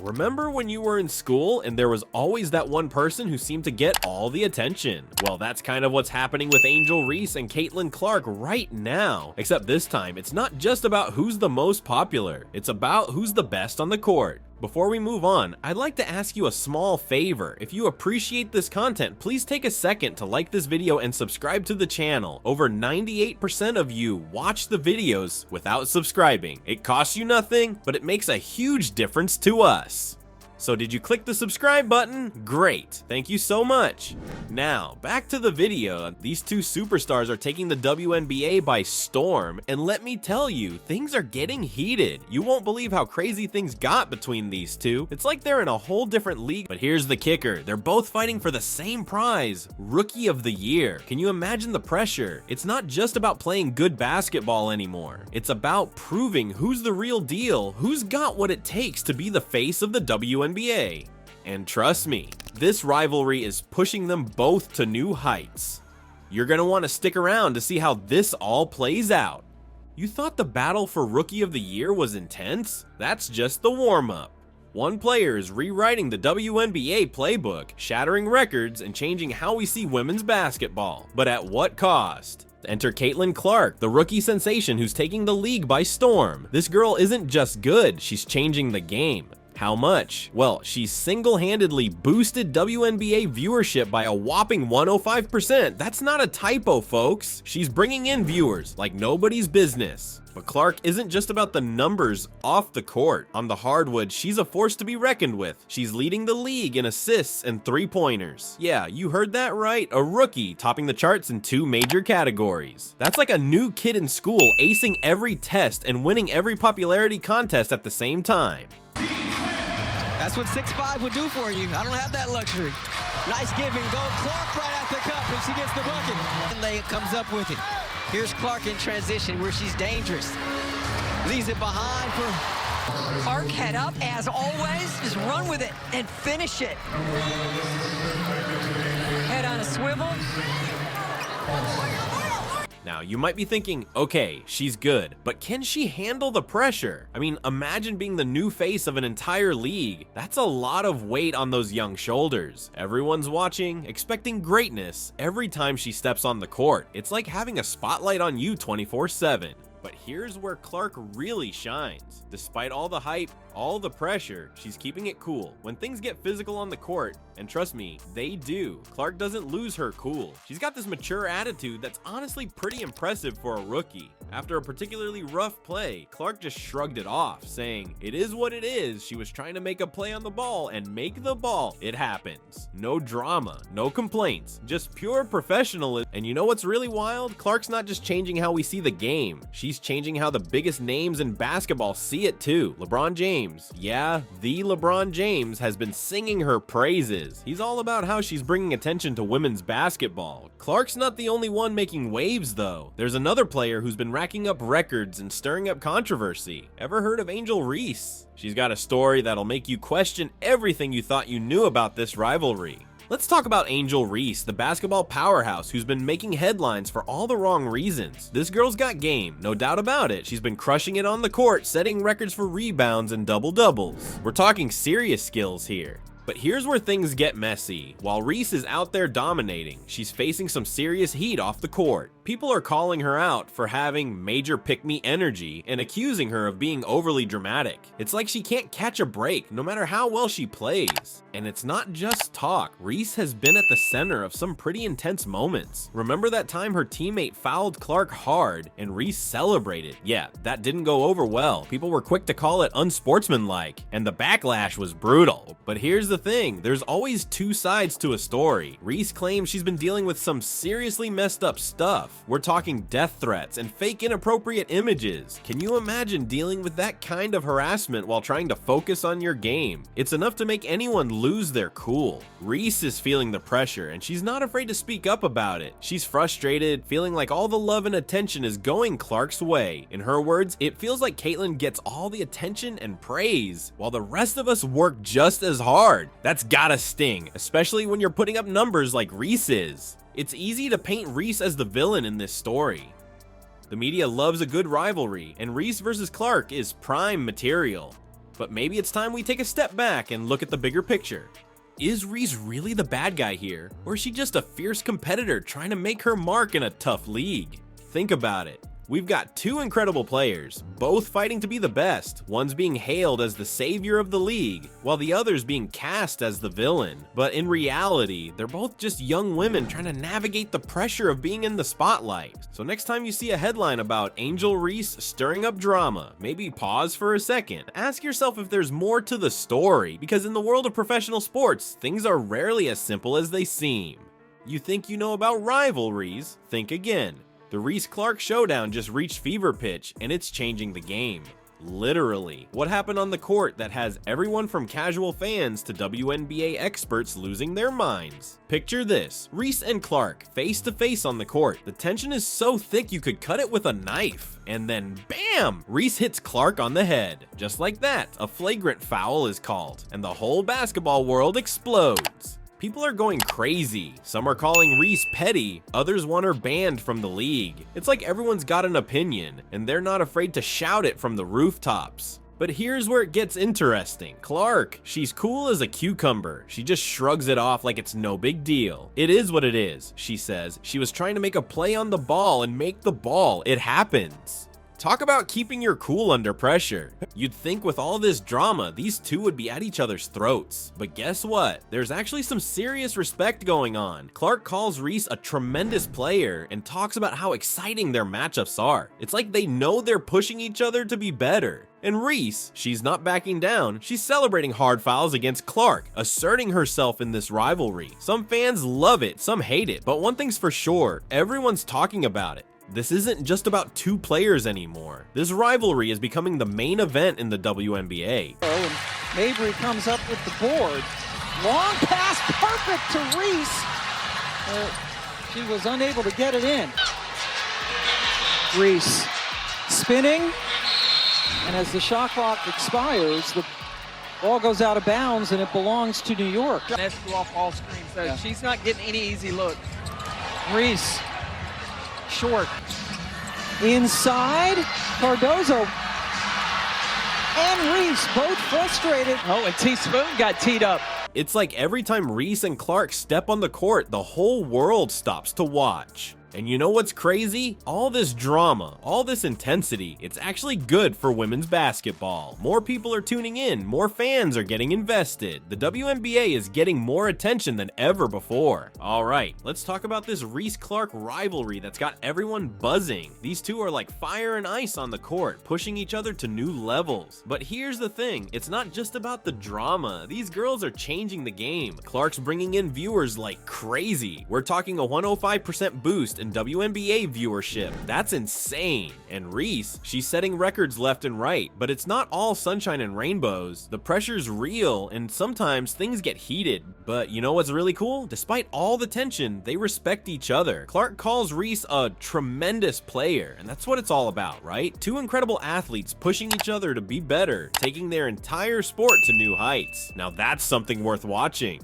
Remember when you were in school and there was always that one person who seemed to get all the attention? Well, that's kind of what's happening with Angel Reese and Caitlin Clark right now. Except this time, it's not just about who's the most popular, it's about who's the best on the court. Before we move on, I'd like to ask you a small favor. If you appreciate this content, please take a second to like this video and subscribe to the channel. Over 98% of you watch the videos without subscribing. It costs you nothing, but it makes a huge difference to us. So did you click the subscribe button? Great, thank you so much. Now, back to the video. These two superstars are taking the WNBA by storm, and let me tell you, things are getting heated. You won't believe how crazy things got between these two. It's like they're in a whole different league, but here's the kicker. They're both fighting for the same prize, Rookie of the Year. Can you imagine the pressure? It's not just about playing good basketball anymore. It's about proving who's the real deal, who's got what it takes to be the face of the WNBA. And trust me, this rivalry is pushing them both to new heights. You're gonna want to stick around to see how this all plays out. You thought the battle for Rookie of the Year was intense? That's just the warm-up. One player is rewriting the WNBA playbook, shattering records and changing how we see women's basketball. But at what cost? Enter Caitlin Clark, the rookie sensation who's taking the league by storm. This girl isn't just good, she's changing the game. How much? Well, she's single-handedly boosted WNBA viewership by a whopping 105%. That's not a typo, folks. She's bringing in viewers like nobody's business. But Clark isn't just about the numbers off the court. On the hardwood, she's a force to be reckoned with. She's leading the league in assists and three-pointers. Yeah, you heard that right, a rookie topping the charts in 2 major categories. That's like a new kid in school acing every test and winning every popularity contest at the same time. That's what 6'5" would do for you. I don't have that luxury. Nice give and go. Clark right at the cup, and she gets the bucket. And Lay comes up with it. Here's Clark in transition where she's dangerous. Leaves it behind for... Clark head up, as always. Just run with it and finish it. Head on a swivel. Now, you might be thinking, okay, she's good, but can she handle the pressure? I mean, imagine being the new face of an entire league. That's a lot of weight on those young shoulders. Everyone's watching, expecting greatness every time she steps on the court. It's like having a spotlight on you 24/7. But here's where Clark really shines. Despite all the hype, all the pressure, she's keeping it cool. When things get physical on the court, and trust me, they do, Clark doesn't lose her cool. She's got this mature attitude that's honestly pretty impressive for a rookie. After a particularly rough play, Clark just shrugged it off, saying, "It is what it is. She was trying to make a play on the ball and make the ball. It happens." No drama, no complaints, just pure professionalism. And you know what's really wild? Clark's not just changing how we see the game. She's changing how the biggest names in basketball see it too. LeBron James, yeah, the LeBron James has been singing her praises. He's all about how she's bringing attention to women's basketball. Clark's not the only one making waves though. There's another player who's been racking up records and stirring up controversy. Ever heard of Angel Reese? She's got a story that'll make you question everything you thought you knew about this rivalry. Let's talk about Angel Reese, the basketball powerhouse who's been making headlines for all the wrong reasons. This girl's got game, no doubt about it. She's been crushing it on the court, setting records for rebounds and double-doubles. We're talking serious skills here. But here's where things get messy. While Reese is out there dominating, she's facing some serious heat off the court. People are calling her out for having major pick-me energy and accusing her of being overly dramatic. It's like she can't catch a break no matter how well she plays. And it's not just talk. Reese has been at the center of some pretty intense moments. Remember that time her teammate fouled Clark hard and Reese celebrated? Yeah, that didn't go over well. People were quick to call it unsportsmanlike, and the backlash was brutal. But here's the thing, there's always two sides to a story. Reese claims she's been dealing with some seriously messed up stuff. We're talking death threats and fake inappropriate images. Can you imagine dealing with that kind of harassment while trying to focus on your game? It's enough to make anyone lose their cool. Reese is feeling the pressure and she's not afraid to speak up about it. She's frustrated, feeling like all the love and attention is going Clark's way. In her words, it feels like Caitlin gets all the attention and praise, while the rest of us work just as hard. That's gotta sting, especially when you're putting up numbers like Reese is. It's easy to paint Reese as the villain in this story. The media loves a good rivalry, and Reese versus Clark is prime material. But maybe it's time we take a step back and look at the bigger picture. Is Reese really the bad guy here, or is she just a fierce competitor trying to make her mark in a tough league? Think about it. We've got two incredible players, both fighting to be the best, one's being hailed as the savior of the league, while the other's being cast as the villain. But in reality, they're both just young women trying to navigate the pressure of being in the spotlight. So next time you see a headline about Angel Reese stirring up drama, maybe pause for a second. Ask yourself if there's more to the story, because in the world of professional sports, things are rarely as simple as they seem. You think you know about rivalries? Think again. The Reese-Clark showdown just reached fever pitch, and it's changing the game. Literally. What happened on the court that has everyone from casual fans to WNBA experts losing their minds? Picture this. Reese and Clark, face to face on the court. The tension is so thick you could cut it with a knife. And then BAM! Reese hits Clark on the head. Just like that, a flagrant foul is called, and the whole basketball world explodes. People are going crazy. Some are calling Reese petty, others want her banned from the league. It's like everyone's got an opinion, and they're not afraid to shout it from the rooftops. But here's where it gets interesting. Clark, she's cool as a cucumber. She just shrugs it off like it's no big deal. It is what it is, she says. She was trying to make a play on the ball and make the ball. It happens. Talk about keeping your cool under pressure. You'd think with all this drama, these two would be at each other's throats. But guess what? There's actually some serious respect going on. Clark calls Reese a tremendous player and talks about how exciting their matchups are. It's like they know they're pushing each other to be better. And Reese, she's not backing down. She's celebrating hard fouls against Clark, asserting herself in this rivalry. Some fans love it, some hate it, but one thing's for sure, everyone's talking about it. This isn't just about two players anymore. This rivalry is becoming the main event in the WNBA. And Mabry comes up with the board. Long pass, perfect to Reese. She was unable to get it in. Reese spinning, and as the shot clock expires, the ball goes out of bounds and it belongs to New York. That's off all screen, so Yeah. she's not getting any easy look. Reese, short, inside, Cardozo, and Reese both frustrated. Oh, and Teaspoon got teed up. It's like every time Reese and Clark step on the court, the whole world stops to watch. And you know what's crazy? All this drama, all this intensity, it's actually good for women's basketball. More people are tuning in, more fans are getting invested. The WNBA is getting more attention than ever before. Alright, let's talk about this Reese-Clark rivalry that's got everyone buzzing. These two are like fire and ice on the court, pushing each other to new levels. But here's the thing, it's not just about the drama. These girls are changing the game. Clark's bringing in viewers like crazy. We're talking a 105% boost in WNBA viewership. That's insane. And Reese, she's setting records left and right, but it's not all sunshine and rainbows. The pressure's real, and sometimes things get heated. But you know what's really cool? Despite all the tension, they respect each other. Clark calls Reese a tremendous player, and that's what it's all about, right? Two incredible athletes pushing each other to be better, taking their entire sport to new heights. Now that's something worth watching.